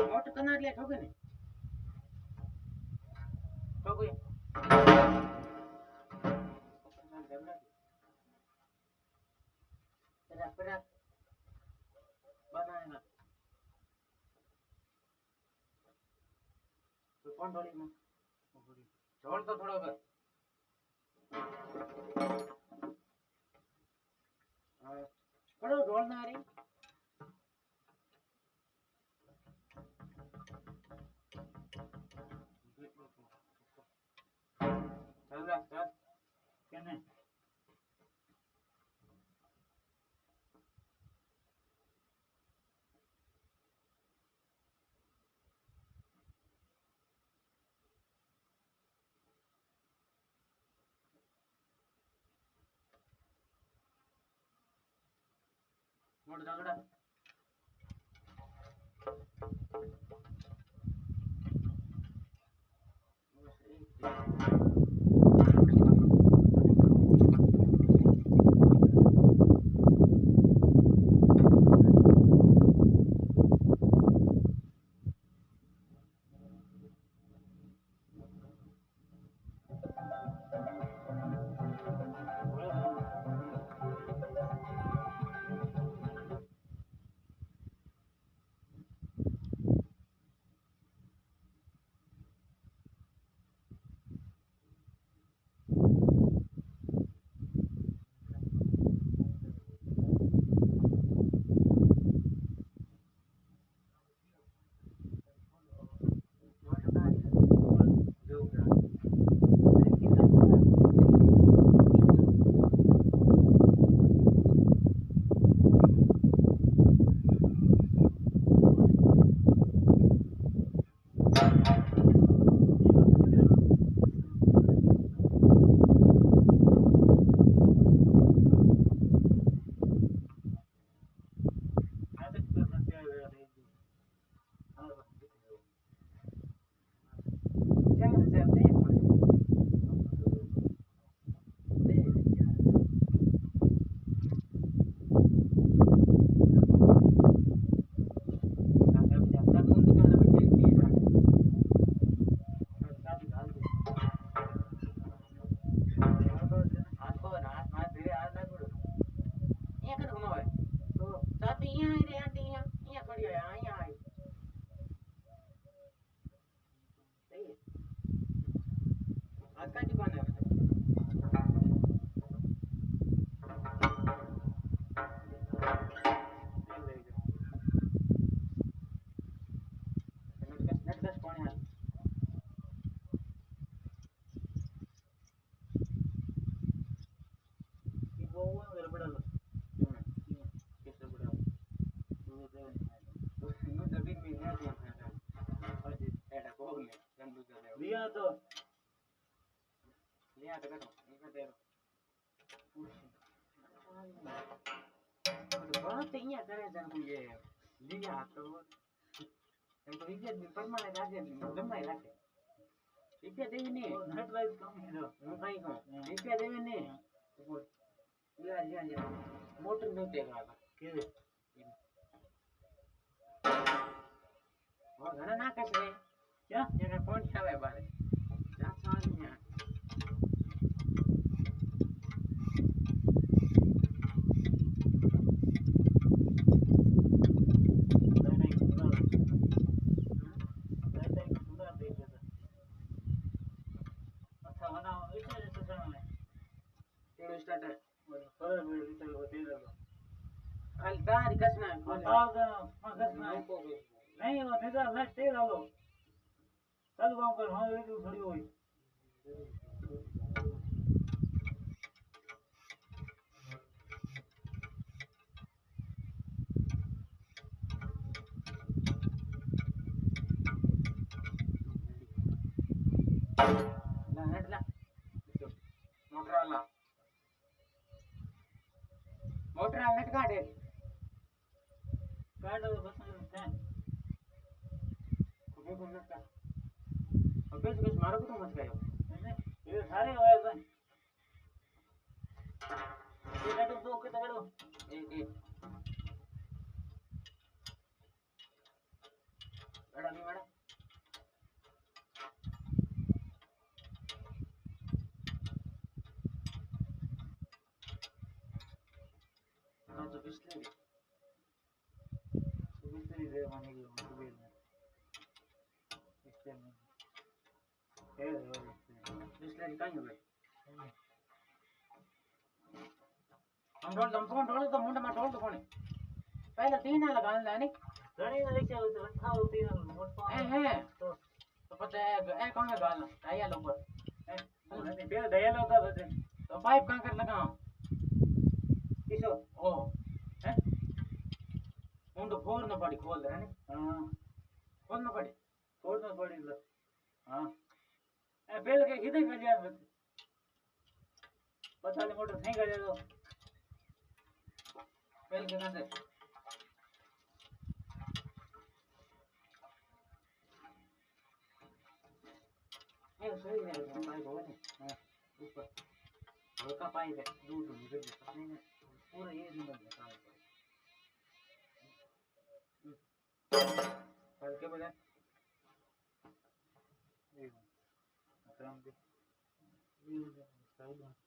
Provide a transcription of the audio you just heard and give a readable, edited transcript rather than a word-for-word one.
મોટ કનાર લે ઠોકે ને ઠોકે પેલા બનાવેલા તો કોણ ઢોળીમાં ઢોળ તો થોડો કર પડો ઢોળ ના રે ચાલ કેને મોડ દાગડા लिया तो बहुत અહીંયા કરે છે ये लिया तो એમ તો ઇજ્જત ની પરમાણે રાખે જમાઈ રાખે ઇજ્જત દેવી ને નેટ વાઇઝ કામ છે હું કઈ કહું ઇજ્જત દેવી ને યા યા યા મોટર નો તે ગાવા કે ઓ ઘણા ના કશે ક્યાં એને કોણ આવે બારે જા સાનિયા नहीं वो निजा लट ते डालो चल काम कर हां एक थोड़ी होई ला हट ला मोटर हट काढे काढ बस काय कुठे कोणता कुछ मारो को तो मत गयो ये सारे होए बन ये काटो तो के तगड़ो ए बड़ा नहीं बड़ा तो बिस्लरी दे माने की सुबह में इससे में है बिस्लरी कहीं हुए हम ढोल तो मुंडा में ढोल तो कोने पहले तीन ना लगाने लाने घणी ना रिक्शा तो रखा होती है मोट है तो पता है ए कौन है गालना टाइया लो पर नहीं पहले दयाल होता था तो पाइप कहां कर लगा किसो ओ है मुंडो फोड़ न पड़ी खोल दे ने हां खोल न पड़ी छोड़ना पड़ी लो हां ए पहले के किधर कर दिया पता नहीं मोटर नहीं कर दिया तो पहले के कैसे ए सही है पाइप हो ने हां ऊपर हल्का पाइप है दूर दूर निकल जाता नहीं ना पूरा ये निकल जाता है हल्के बजा ये मतलब ये साइड